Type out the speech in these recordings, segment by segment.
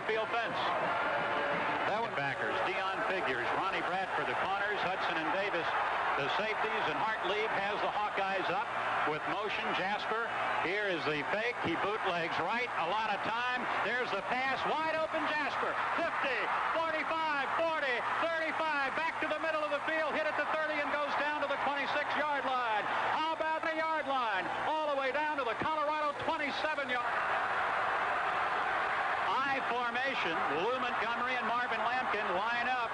Field fence. That one backers. Dion Figures, Ronnie Bradford, the corners, Hudson and Davis, the safeties, and Hartlieb has the Hawkeyes up with motion. Jasper, here is the fake. He bootlegs right. A lot of time. There's the pass. Wide open Jasper. 50, 45, 40, 35. Back to the middle of the field. Hit at the 30 and goes down to the 26-yard line. How about the yard line? All the way down to the Colorado 27-yard. I formation. Lou Montgomery and Marvin Lampkin line up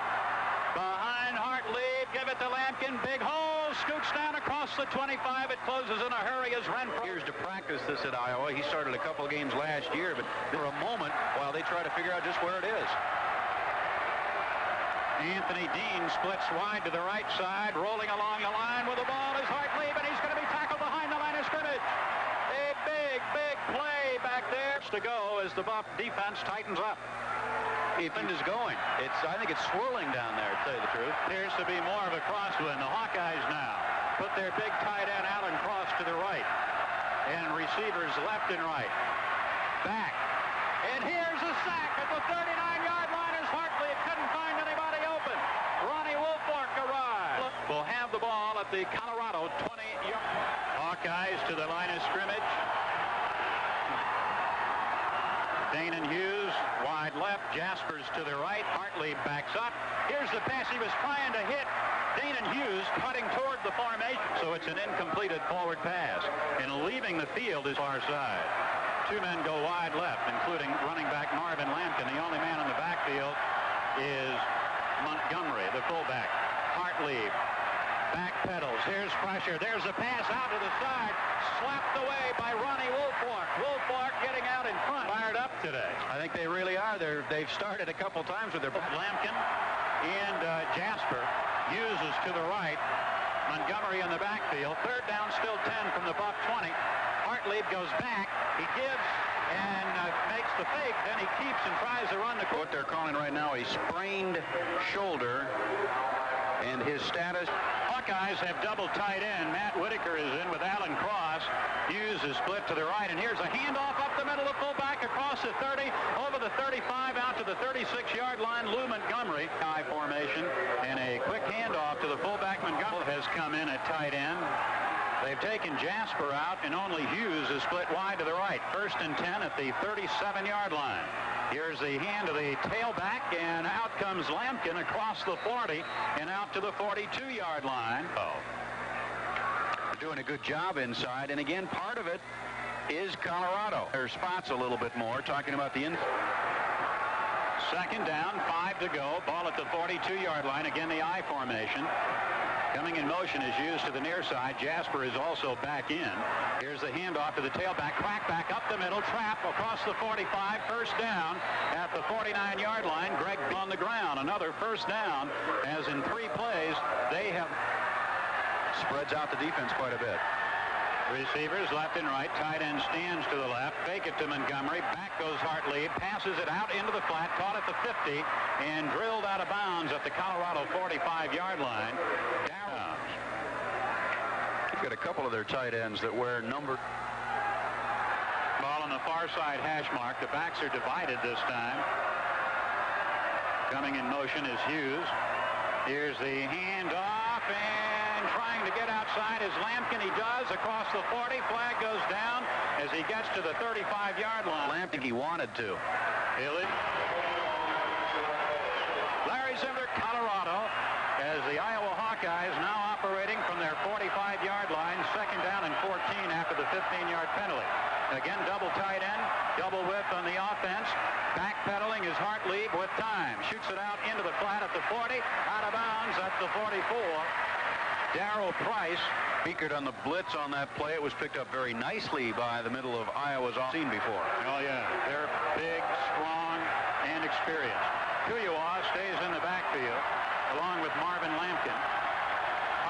behind Hartlieb. Give it to Lampkin. Big hole. Scoots down across the 25. It closes in a hurry as Renfro. Years to practice this at Iowa. He started a couple of games last year, but for a moment while they try to figure out just where it is. Anthony Dean splits wide to the right side. Rolling along the line with the ball is Hartlieb, and he's going to be tackled behind the line of scrimmage. A big play back there to go as the Buff defense tightens up. If it is going, I think it's swirling down there, to tell you the truth. Appears to be more of a crosswind. The Hawkeyes now put their big tight end Alan Cross to the right, and receivers left and right. Back, and here's a sack at the 39-yard line as Hartlieb couldn't find anybody open. Ronnie Woolfolk arrived. Will have the ball at the Colorado 20-yard. Hawkeyes to the line of scrimmage. Danon Hughes wide left. Jaspers to the right. Hartlieb backs up. Here's the pass. He was trying to hit Danon Hughes, cutting toward the formation. So it's an incompleted forward pass. And leaving the field is far side. Two men go wide left, including running back Marvin Lampkin. The only man in the backfield is Montgomery, the fullback. Hartlieb back pedals. Here's pressure. There's a pass out to the side. Slapped away by Ronnie Woolfolk. Woolfolk getting out in front. Fired up today. I think they really are. They've started a couple times with their... Lampkin and Jasper. Uses to the right. Montgomery in the backfield. Third down, still 10 from the Buff 20. Hartlieb goes back. He gives and makes the fake. Then he keeps and tries to run the... What they're calling right now a sprained shoulder. And his status... Hawkeyes have double tight end. Matt Whitaker is in with Alan Cross. Hughes is split to the right, and here's a handoff up the middle of fullback across the 30, over the 35, out to the 36-yard line. Lou Montgomery, high formation, and a quick handoff to the fullback. Montgomery has come in at tight end. They've taken Jasper out, and only Hughes is split wide to the right. First and 10 at the 37-yard line. Here's the hand of the tailback, and out comes Lampkin across the 40 and out to the 42-yard line. They're doing a good job inside, and again, part of it is Colorado. Their spots a little bit more, talking about the... Second down, 5 to go. Ball at the 42-yard line. Again, the I formation. Coming in motion is used to the near side. Jasper is also back in. Here's the handoff to the tailback. Crackback up the middle. Trap across the 45. First down at the 49-yard line. Greg on the ground. Another first down, as in 3 plays they have... Spreads out the defense quite a bit. Receivers left and right. Tight end stands to the left. Fake it to Montgomery. Back goes Hartlieb. Passes it out into the flat. Caught at the 50 and drilled out of bounds at the Colorado 45-yard line. Down. They've got a couple of their tight ends that wear numbered. Ball on the far side hash mark. The backs are divided this time. Coming in motion is Hughes. Here's the handoff, and trying to get outside is Lampkin. He does across the 40. Flag goes down as he gets to the 35-yard line. Lampkin, he wanted to. Larry Zimmer, Colorado, as the Iowa Hawkeyes now operating from their 45-yard line. Second down and 14 after the 15-yard penalty. Again, double tight end, double width on the offense. Backpedaling is Hartlieb with time. Shoots it out into the flat at the 40. Out of bounds at the 44. Darryl Price. Beakert on the blitz on that play. It was picked up very nicely by the middle of Iowa's seen before. Oh, yeah. They're big, strong, and experienced. Kuyuwa stays in the backfield along with Marvin Lampkin.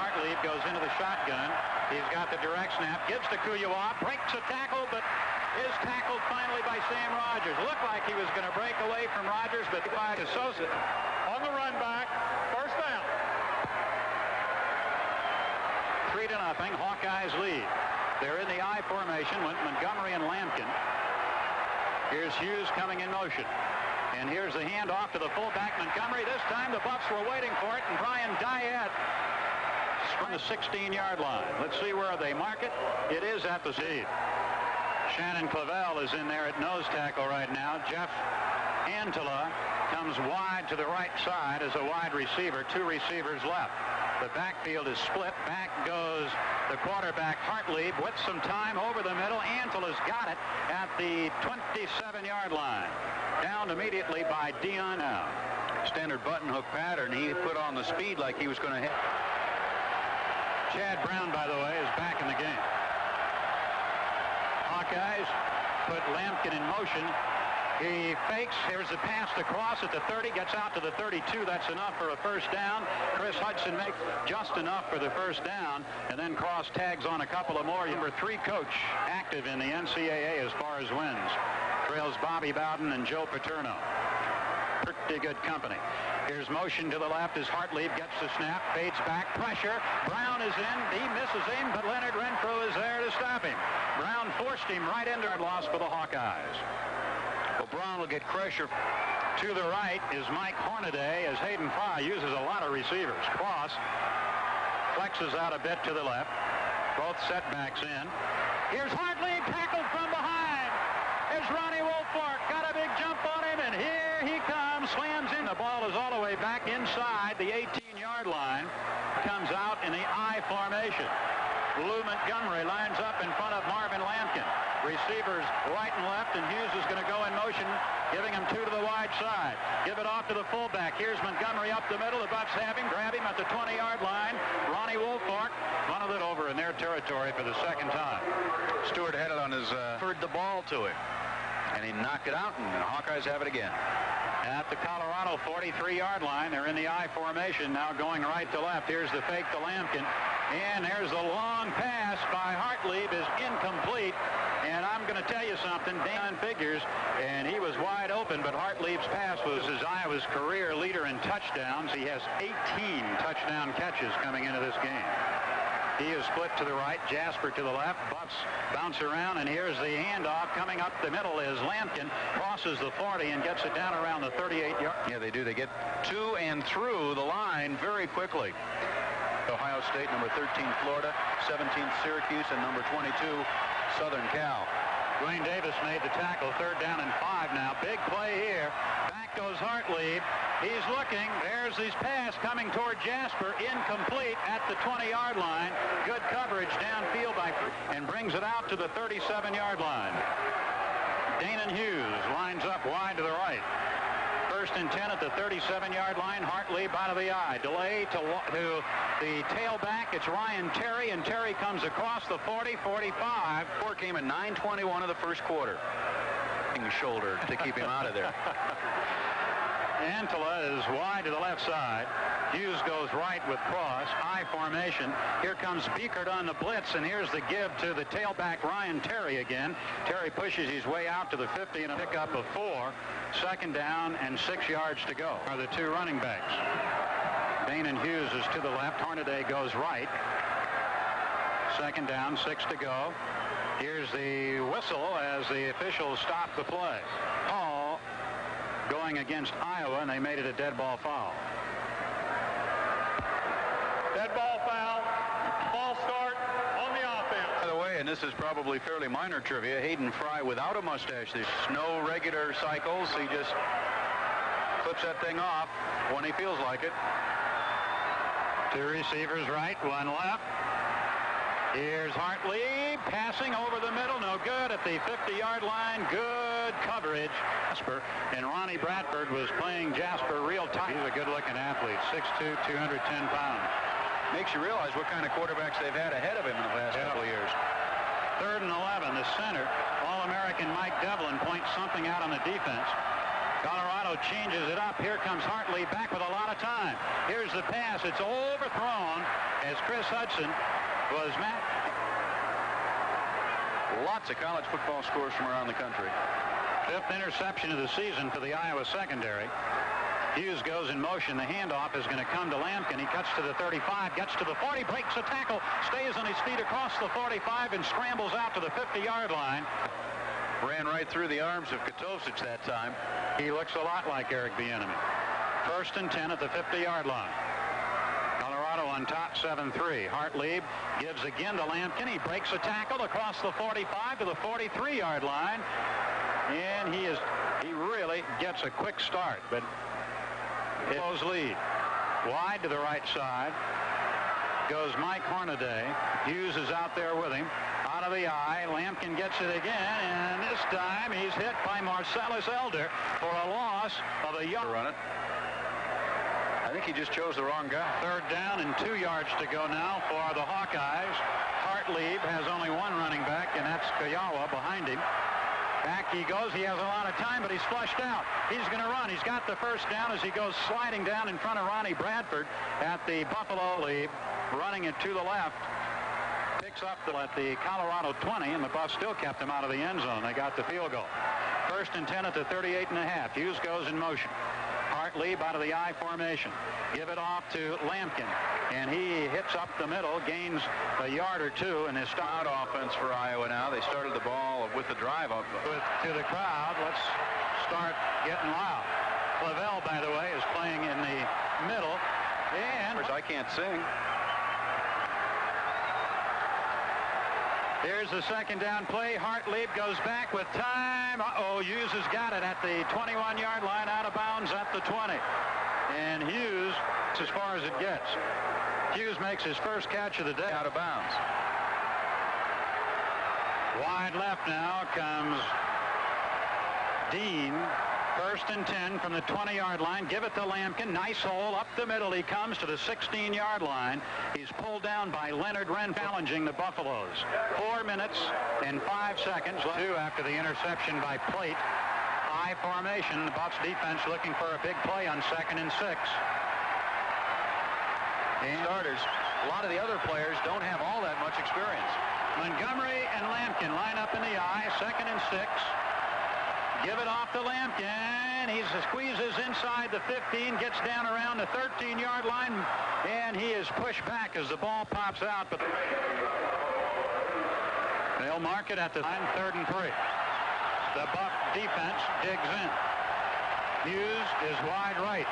Hartlieb goes into the shotgun. He's got the direct snap. Gives to Kuyuwa. Breaks a tackle, but is tackled finally by Sam Rogers. Looked like he was going to break away from Rogers, but by Sosa on the run back. First down. 3-0. Hawkeyes lead. They're in the I formation with Montgomery and Lampkin. Here's Hughes coming in motion. And here's the handoff to the fullback, Montgomery. This time the Buffs were waiting for it, and Brian Dyett from the 16-yard line. Let's see where they mark it. It is at the seed. Shannon Clavel is in there at nose tackle right now. Jeff Antela comes wide to the right side as a wide receiver. 2 receivers left. The backfield is split. Back goes the quarterback, Hartlieb, with some time over the middle. Antela's got it at the 27-yard line. Downed immediately by Dion now. Standard button hook pattern. He put on the speed like he was going to hit. Chad Brown, by the way, is back in the game. Hawkeyes put Lampkin in motion. He fakes. Here's the pass to Cross at the 30. Gets out to the 32. That's enough for a first down. Chris Hudson makes just enough for the first down. And then Cross tags on a couple of more. Number 3 coach active in the NCAA as far as wins. Trails Bobby Bowden and Joe Paterno. Pretty good company. Here's motion to the left as Hartlieb gets the snap, fades back, pressure. Brown is in. He misses him, but Leonard Renfro is there to stop him. Brown forced him right into a loss for the Hawkeyes. Well, Brown will get pressure. To the right is Mike Hornaday as Hayden Fry uses a lot of receivers. Cross flexes out a bit to the left. Both setbacks in. Here's Hartlieb tackled from behind. There's Ronnie Woolfolk. Got a big jump on him, and here he comes. Slams in. The ball is all the way back inside the 18-yard line. Comes out in the I formation. Lou Montgomery lines up in front of Marvin Lampkin. Receivers right and left, and Hughes is going to go in motion, giving him 2 to the wide side. Give it off to the fullback. Here's Montgomery up the middle. The Bucks have him. Grab him at the 20-yard line. Ronnie Woolfolk funneled it over in their territory for the second time. Stewart had it on his referred the ball to him, and he knocked it out, and the Hawkeyes have it again. At the Colorado 43-yard line, they're in the I formation now, going right to left. Here's the fake to Lampkin, and there's the long pass by Hartlieb is incomplete. And I'm going to tell you something, Dan figures, and he was wide open, but Hartlieb's pass was his Iowa's career leader in touchdowns. He has 18 touchdown catches coming into this game. He is split to the right, Jasper to the left. Bucks bounce around, and here's the handoff. Coming up the middle is Lampkin, crosses the 40 and gets it down around the 38-yard. Yeah, they do. They get to and through the line very quickly. Ohio State, number 13, Florida, 17th, Syracuse, and number 22, Southern Cal. Dwayne Davis made the tackle. 3rd down and 5 now. Big play here. Back goes Hartlieb. He's looking. There's his pass coming toward Jasper. Incomplete at the 20-yard line. Good coverage downfield and brings it out to the 37-yard line. Danon Hughes lines up wide to the right. 1st and 10 at the 37-yard line. Hartlieb out of the I. Delay to the tailback. It's Ryan Terry, and Terry comes across the 40, 45. Score came at 9:21 of the first quarter. Shoulder to keep him out of there. Antela is wide to the left side. Hughes goes right with Cross. I formation. Here comes Biekert on the blitz, and here's the give to the tailback, Ryan Terry again. Terry pushes his way out to the 50 and a pickup of 4. 2nd down and 6 yards to go are the 2 running backs. Danon Hughes is to the left. Hornaday goes right. 2nd down, 6 to go. Here's the whistle as the officials stop the play. Hall going against Iowa, and they made it a dead ball foul. Dead ball foul. Ball start on the offense. By the way, and this is probably fairly minor trivia, Hayden Fry without a mustache. There's no regular cycles. He just clips that thing off when he feels like it. 2 receivers right, 1 left. Here's Hartlieb passing over the middle. No good at the 50-yard line. Good coverage. Jasper, and Ronnie Bradford was playing Jasper real tight. He's a good-looking athlete, 6'2", 210 pounds. Makes you realize what kind of quarterbacks they've had ahead of him in the last couple of years. 3rd and 11, the center, All-American Mike Devlin points something out on the defense. Colorado changes it up. Here comes Hartlieb back with a lot of time. Here's the pass. It's overthrown as Chris Hudson was met. Lots of college football scores from around the country. 5th interception of the season for the Iowa secondary. Hughes goes in motion. The handoff is going to come to Lampkin. He cuts to the 35, gets to the 40, breaks a tackle, stays on his feet across the 45, and scrambles out to the 50-yard line. ran right through the arms of Kotovcic that time. He looks a lot like Eric Bieniemy. 1st and 10 at the 50-yard line. Colorado on top 7-3. Hartlieb gives again to Lampkin. He breaks a tackle across the 45 to the 43-yard line. And he really gets a quick start, but it goes lead. Wide to the right side goes Mike Hornaday. Hughes is out there with him. Out of the eye, Lampkin gets it again, and this time he's hit by Marcellus Elder for a loss of a yard. Run it. I think he just chose the wrong guy. 3rd down and 2 yards to go now for the Hawkeyes. Hartlieb has only one running back, and that's Kiowa behind him. Back he goes. He has a lot of time, but he's flushed out. He's going to run. He's got the 1st down as he goes sliding down in front of Ronnie Bradford at the Buffalo lead, running it to the left. Picks up at the Colorado 20, and the Buffs still kept him out of the end zone. They got the field goal. 1st and 10 at the 38.5. Hughes goes in motion. Hartlieb out of the I formation. Give it off to Lampkin, and he hits up the middle, gains a yard or two, and his Out offense for Iowa now. They started the ball with the drive up. To the crowd. Let's start getting loud. Clavel, by the way, is playing in the middle, and I can't sing. Here's the 2nd down play. Hartlieb goes back with time. Hughes has got it at the 21-yard line, out of bounds at the 20. And Hughes, as far as it gets. Hughes makes his first catch of the day. Out of bounds. Wide left now comes Dean. 1st and 10 from the 20-yard line. Give it to Lampkin. Nice hole. Up the middle he comes to the 16-yard line. He's pulled down by Leonard Wren, challenging the Buffaloes. 4 minutes and 5 seconds. 2 after the interception by Plate. I formation. The Buffs defense looking for a big play on 2nd and 6. And starters. A lot of the other players don't have all that much experience. Montgomery and Lampkin line up in the I. 2nd and 6. Give it off to Lampkin. He squeezes inside the 15, gets down around the 13-yard line, and he is pushed back as the ball pops out. But they'll mark it at the 3rd and 3. The Buff defense digs in. Hughes is wide right.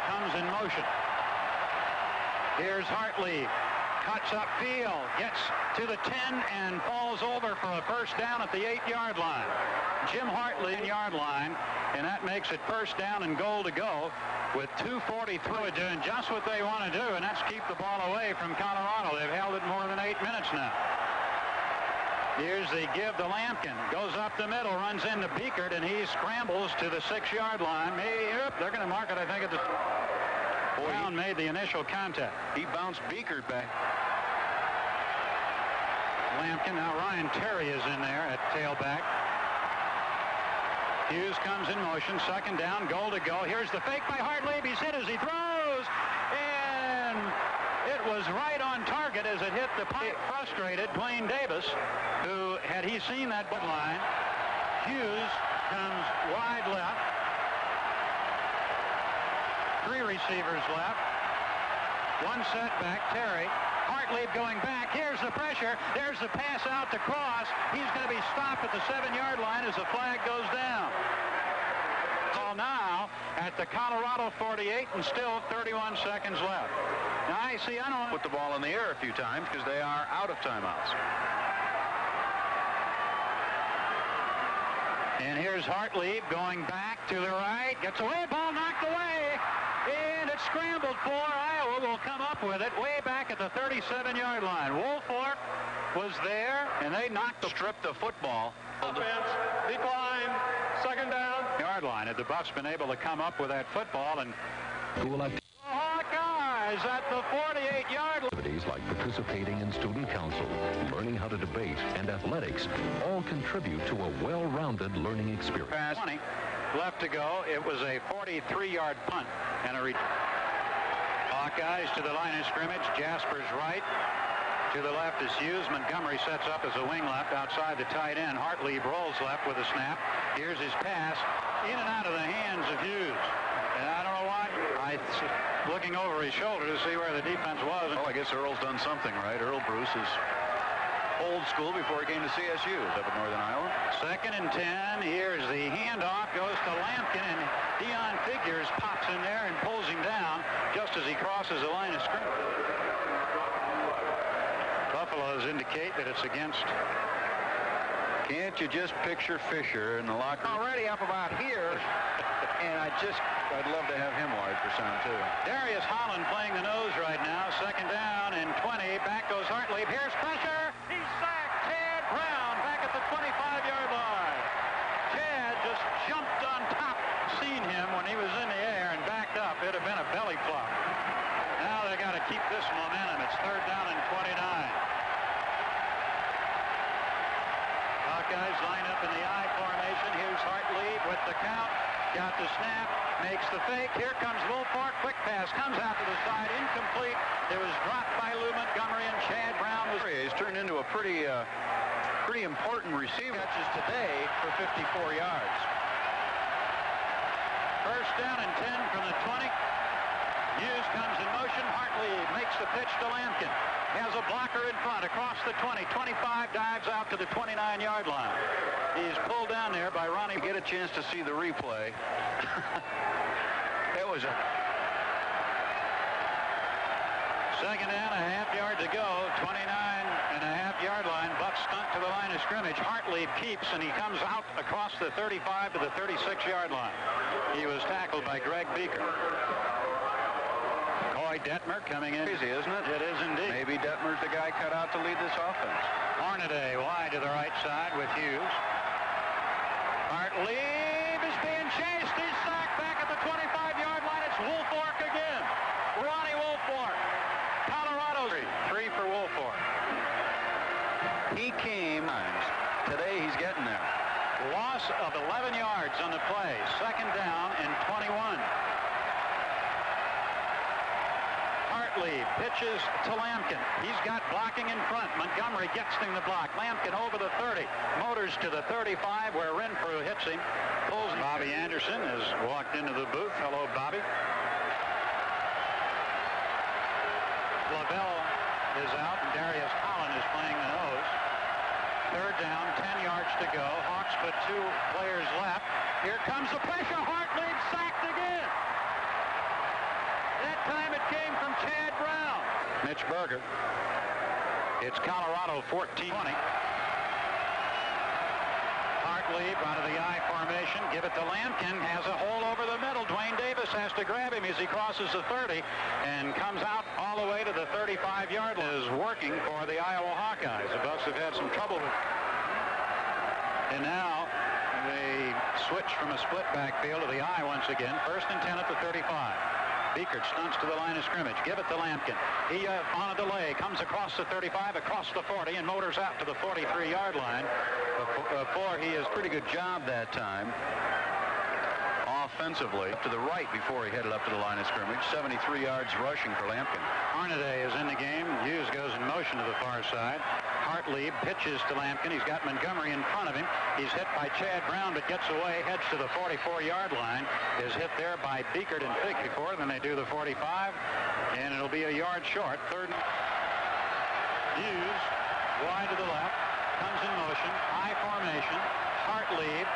Comes in motion. Here's Hartlieb. Cuts upfield, gets to the 10, and falls over for a 1st down at the 8-yard line. Jim Hartlieb, yard line, and that makes it 1st down and goal to go with 2:43. Doing just what they want to do, and that's keep the ball away from Colorado. They've held it more than 8 minutes now. Here's the give to Lampkin. Goes up the middle, runs into Beekert, and he scrambles to the 6-yard line. They're going to mark it, I think, at the... Brown made the initial contact. He bounced Beekert back. Lampkin. Now Ryan Terry is in there at tailback. Hughes comes in motion. 2nd down. Goal to go. Here's the fake by Hartlieb. He's hit as he throws. And it was right on target as it hit the pipe. Frustrated Dwayne Davis, who, had he seen that line, Hughes comes wide left. 3 receivers left. 1 setback. Terry. Hartlieb going back. Here's the pressure. There's the pass out to Cross. He's going to be stopped at the 7-yard line as the flag goes down. Call now at the Colorado 48, and still 31 seconds left. Now I don't put the ball in the air a few times because they are out of timeouts. And here's Hartlieb going back to the right. Gets away. Ball knocked away. And it's scrambled for. Iowa will come up with it way back at the 37-yard line. Woolfolk was there, and they knocked the strip the football. Offense, decline, 2nd down. Yard line. Had the Buffs been able to come up with that football, and Hawkeyes at the 48-yard line. Activities like participating in student council, learning how to debate, and athletics all contribute to a well-rounded learning experience. Pass 20 left to go. It was a 43-yard punt and a Hawkeyes to the line of scrimmage. Jasper's right. To the left is Hughes. Montgomery sets up as a wing left outside the tight end. Hartlieb rolls left with a snap. Here's his pass. In and out of the hands of Hughes. And I don't know why. Looking over his shoulder to see where the defense was. Well, I guess Earl's done something right. Earl Bruce is old school before he came to CSU up in Northern Iowa. 2nd and 10. Here's the handoff. Goes to Lampkin, and Dion Figures pops in there and pulls him down just as he crosses the line of scrimmage. Buffaloes indicate that it's against. Can't you just picture Fisher in the locker room? Already up about here, and I'd love to have him wired for sound, too. Darius Holland playing the nose right now. 2nd down and 20. Back goes Hartlieb. Here's pressure. He's sacked. Chad Brown back at the 25-yard line. Chad just jumped on top. Seen him when he was in the air and backed up. It'd have been a belly flop. Now they got to keep this momentum. It's 3rd down and 29. Hawkeyes line up in the I formation. Here's Hartlieb with the count. Got the snap. Makes the fake. Here comes Woolfolk. Quick pass. Comes out to the side. Incomplete. It was dropped by Lou Montgomery, and Chad Brown was... He's turned into a pretty important receiver. Catches today for 54 yards. 1st down and 10 from the 20. Hughes comes in motion. Hartlieb makes the pitch to Lampkin. Has a blocker in front across the 20. 25 dives out to the 29-yard line. He's pulled down there by Ronnie. Get a chance to see the replay. It was a 2nd down, a half yard to go. 29.5-yard line. Buck stunt to the line of scrimmage. Hartlieb keeps, and he comes out across the 35 to the 36-yard line. He was tackled by Greg Beaker. Coy Detmer coming in. Crazy, isn't it? It is indeed. Maybe Detmer's the guy cut out to lead this offense. Hornaday wide to the right side with Hughes. Hartlieb is being chased. He's sacked back at the 25-yard line. It's Woolfolk again. Ronnie Woolfolk. Colorado. Three for Woolfolk. He came. Today he's getting there. Loss of 11 yards on the play. 2nd down and 21. Hartlieb pitches to Lampkin. He's got blocking in front. Montgomery gets him the block. Lampkin over the 30. Motors to the 35 where Renfrew hits him. Pulls. Bobby Anderson has walked into the booth. Hello, Bobby. Lavelle is out, and Darius Holland is playing the nose. 3rd down, 10 yards to go. Hawks put 2 players left. Here comes the pressure. Hartlieb sacked again. That time it came from Chad Brown. Mitch Berger. It's Colorado 14-20. Hartlieb out of the I formation. Give it to Lampkin. Has a hole over the middle. Dwayne Davis has to grab him as he crosses the 30 and comes out all the way to the 35-yard line. Is working for the Iowa Hawkeyes. The Bucks have had some trouble with. And now they switch from a split backfield to the I once again. 1st and 10 at the 35. Beekert stunts to the line of scrimmage. Give it to Lampkin. He on a delay comes across the 35, across the 40, and motors out to the 43-yard line. Before he has Pretty good job that time. Offensively, up to the right before he headed up to the line of scrimmage. 73 yards rushing for Lampkin. Hornaday is in the game. Hughes goes in motion to the far side. Hartlieb pitches to Lampkin. He's got Montgomery in front of him. He's hit by Chad Brown, but gets away, heads to the 44-yard line. Is hit there by Beekert and Fig before. Then they do the 45, and it'll be a yard short. 3rd. Hughes wide to the left. Comes in motion. I formation. Hartlieb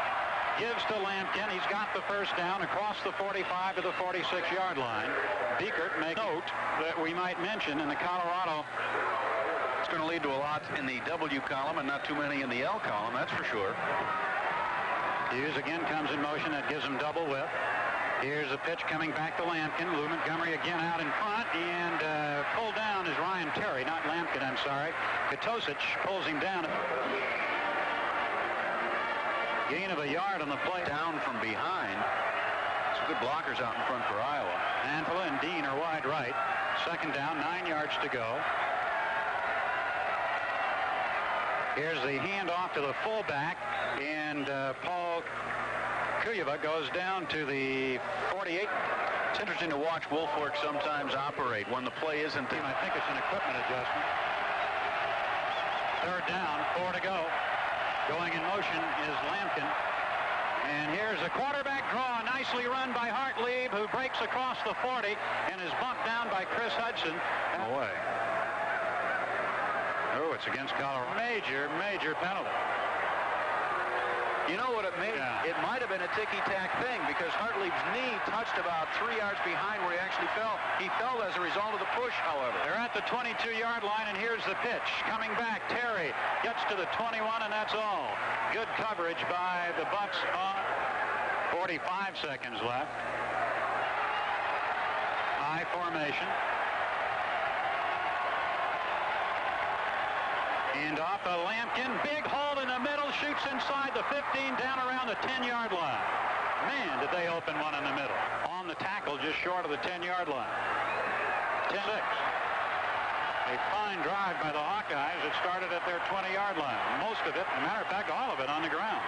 gives to Lampkin. He's got the 1st down across the 45 to the 46-yard line. Beekert makes note that we might mention in the Colorado. It's going to lead to a lot in the W column and not too many in the L column, that's for sure. Hughes again comes in motion. That gives him double width. Here's a pitch coming back to Lampkin. Lou Montgomery again out in front, and pulled down is Ryan Terry, not Lampkin, I'm sorry. Katosic pulls him down. Gain of a yard on the play. Down from behind. Some good blockers out in front for Iowa. Antela and Dean are wide right. 2nd down, 9 yards to go. Here's the handoff to the fullback, and Paul Kuyava goes down to the 48. It's interesting to watch Woolfolk sometimes operate when the play isn't. I think it's an equipment adjustment. 3rd down, 4 to go. Going in motion is Lampkin. And here's a quarterback draw, nicely run by Hartlieb, who breaks across the 40 and is bumped down by Chris Hudson. Away. Oh, It's against Colorado. Major penalty. You know what it made? Yeah. It might have been a ticky-tack thing because Hartlieb's knee touched about 3 yards behind where he actually fell. He fell as a result of the push, however. They're at the 22-yard line, and here's the pitch. Coming back, Terry gets to the 21, and that's all. Good coverage by the Bucks on 45 seconds left. I formation. And off of Lampkin, big hole in the middle, shoots inside the 15, down around the 10-yard line. Man, did they open one in the middle. On the tackle, just short of the 10-yard line. 10-6. A fine drive by the Hawkeyes. It started at their 20-yard line. Most of it, as a matter of fact, all of it on the ground.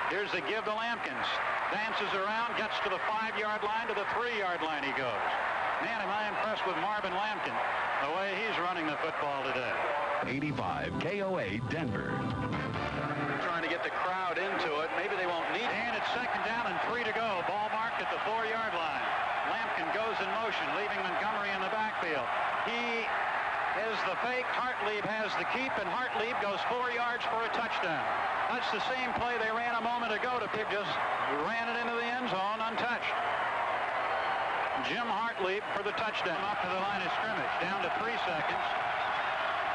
Here's the give to Lampkins. Dances around, gets to the 5-yard line, to the 3-yard line he goes. Man, am I impressed with Marvin Lampkin, the way he's running the football today. 85 KOA Denver. Trying to get the crowd into it. Maybe they won't need it. And it's 2nd down and 3 to go. Ball marked at the 4-yard line. Lampkin goes in motion, leaving Montgomery in the backfield. He is the fake. Hartlieb has the keep, and Hartlieb goes 4 yards for a touchdown. That's the same play they ran a moment ago. They just ran it into the end zone untouched. Jim Hartlieb for the touchdown. Up to the line of scrimmage, down to 3 seconds.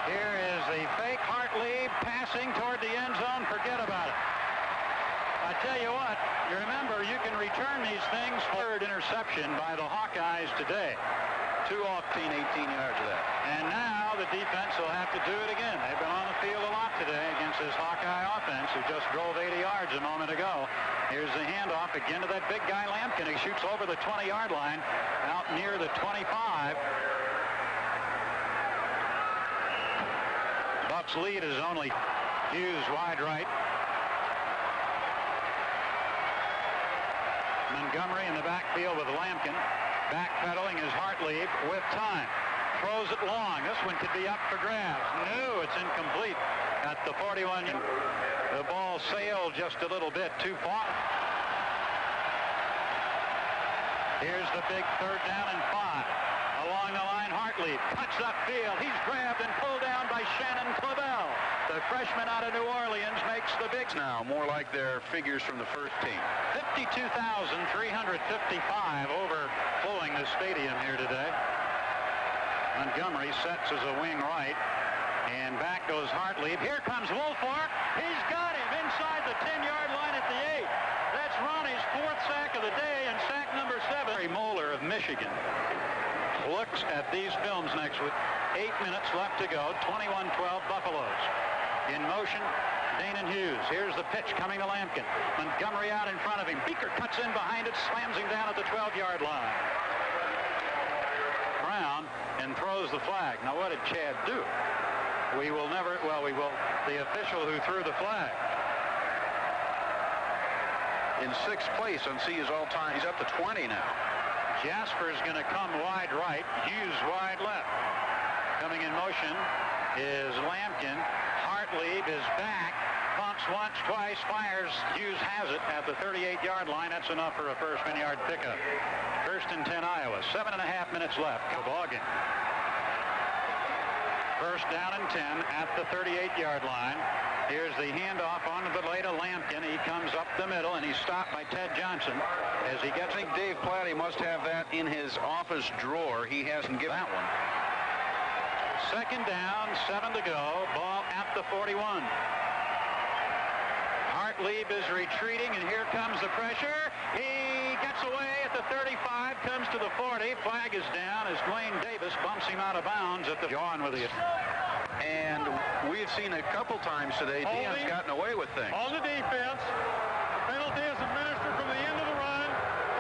Here is the fake. Hartlieb passing toward the end zone. Forget about it. I tell you what, you remember you can return these things. Third interception by the Hawkeyes today. 2 off 18 yards of that. And now the defense will have to do it again. They've been on the field a lot today against this Hawkeye offense who just drove 80 yards a moment ago. Here's the handoff again to that big guy Lampkin. He shoots over the 20-yard line out near the 25. Bucks lead is only Hughes wide right. Montgomery in the backfield with Lampkin. Backpedaling is Hartlieb with time. Throws it long. This one could be up for grabs. No, it's incomplete at the 41. The ball sailed just a little bit too far. Here's the big 3rd down and 5. Along the line, Hartlieb cuts upfield. He's grabbed and pulled down by Shannon Clavel. The freshman out of New Orleans makes the big. Now, more like their figures from the first team. 52,355 overflowing the stadium here today. Montgomery sets as a wing right. And back goes Hartlieb. Here comes Woolfolk. He's got him inside the 10-yard line at the 8. That's Ronnie's 4th sack of the day and sack number 7. Harry Moeller of Michigan looks at these films next with 8 minutes left to go. 21-12 Buffaloes. In motion, Danon Hughes. Here's the pitch coming to Lampkin. Montgomery out in front of him. Beaker cuts in behind it, slams him down at the 12-yard line. Brown and throws the flag. Now what did Chad do? We will. The official who threw the flag. In 6th place on Cia's all-time. He's up to 20 now. Jasper's going to come wide right. Hughes wide left. Coming in motion is Lampkin. Hartlieb is back. Bumps once, twice, fires. Hughes has it at the 38-yard line. That's enough for a first-man yard pickup. 1st and 10 Iowa. 7.5 minutes left. The ball game. 1st down and 10 at the 38-yard line. Here's the handoff onto the lay to Lampkin. He comes up the middle, and he's stopped by Ted Johnson as he gets. I think Dave Platte must have that in his office drawer. He hasn't given that one. 2nd down, 7 to go. Ball at the 41. Hartlieb is retreating, and here comes the pressure. He gets away at the 35, comes to the 40. Flag is down as Dwayne Davis bumps him out of bounds at the John with the. And we've seen a couple times today, Deion's gotten away with things. On the defense. The penalty is administered from the end of the run.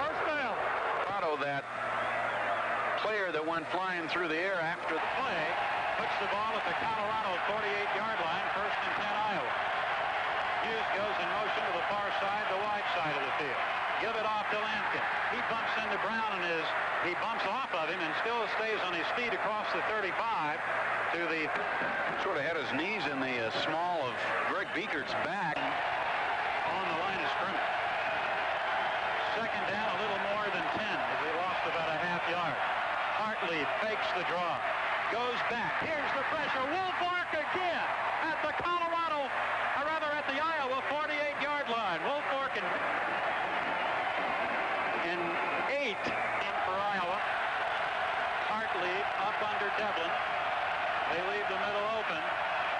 1st down. That player that went flying through the air after the play puts the ball at the Colorado 48-yard line. 1st and 10 Iowa. Hughes goes in motion to the far side, the wide side of the field. Give it off to Lampkin. He bumps into Brown and he bumps off of him and still stays on his feet across the 35 to the. Sort of had his knees in the small of Greg Biekert's back. On the line of scrimmage. 2nd down, a little more than 10 as they lost about a half yard. Hartlieb fakes the draw. goes back. Here's the pressure. Woolfolk again at the Colorado, or rather at the Iowa 48-yard line. Woolfolk in 8 in for Iowa. Hartlieb up under Devlin. They leave the middle open.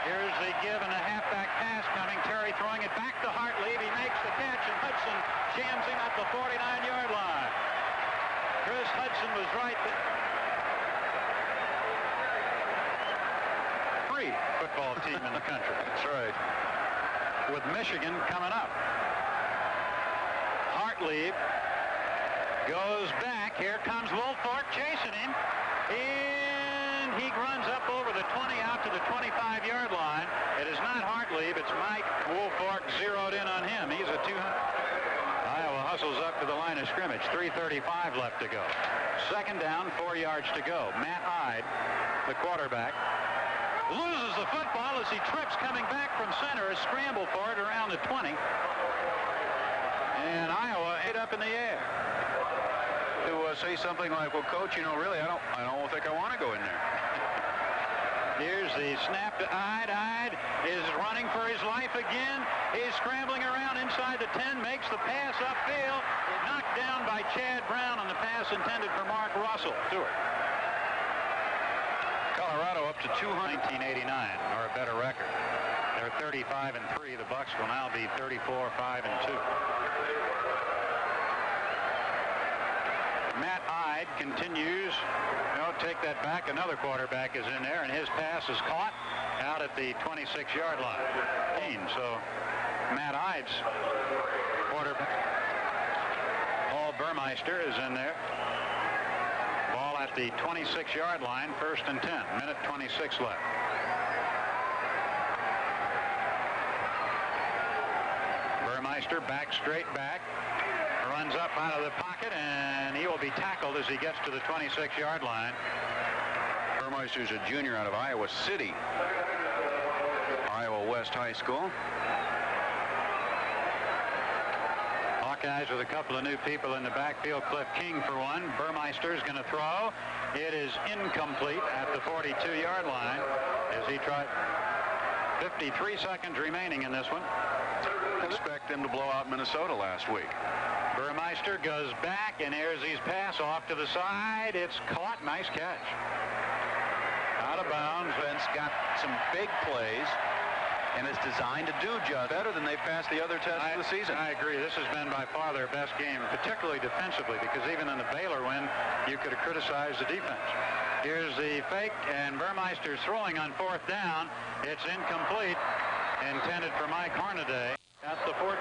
Here's the give and a halfback pass coming. Terry throwing it back to Hartlieb. He makes the catch, and Hudson jams him at the 49-yard line. Chris Hudson was right there. 3 football team in the country. That's right. With Michigan coming up. Hartlieb goes back. Here comes Woolfolk chasing him. And he runs up over the 20 out to the 25-yard line. It is not Hartlieb. It's Mike Woolfolk zeroed in on him. He's a 200. Iowa hustles up to the line of scrimmage. 3:35 left to go. Second down, 4 yards to go. Matt Ide, the quarterback, loses the football as he trips coming back from center. A scramble for it around the 20. And Iowa ate up in the air. To say something like, well, Coach, really, I don't think I want to go in there. Here's the snap to Ide. Ide is running for his life again. He's scrambling around inside the 10, makes the pass upfield. Knocked down by Chad Brown on the pass intended for Mark Russell. Stewart. Colorado up to 1989, or a better record. They're 35-3. The Bucks will now be 34-5-2. Matt Ide continues. Take that back. Another quarterback is in there, and his pass is caught out at the 26-yard line. So Matt Ide's quarterback. Paul Burmeister is in there. Ball at the 26-yard line, 1st and 10. Minute 26 left. Burmeister back, straight back. Runs up out of the pocket, and he will be tackled as he gets to the 26-yard line. Burmeister's a junior out of Iowa City, Iowa West High School. Hawkeyes with a couple of new people in the backfield. Cliff King for one. Burmeister is going to throw. It is incomplete at the 42-yard line as he tried. 53 seconds remaining in this one. Expect them to blow out Minnesota last week. Burmeister goes back, and here's his pass off to the side. It's caught. Nice catch. Out of bounds. Vince got some big plays, and is designed to do just better than they've passed the other tests of the season. I agree. This has been by far their best game, particularly defensively, because even in the Baylor win, you could have criticized the defense. Here's the fake, and Burmeister's throwing on 4th down. It's incomplete, intended for Mike Hornaday at the 14.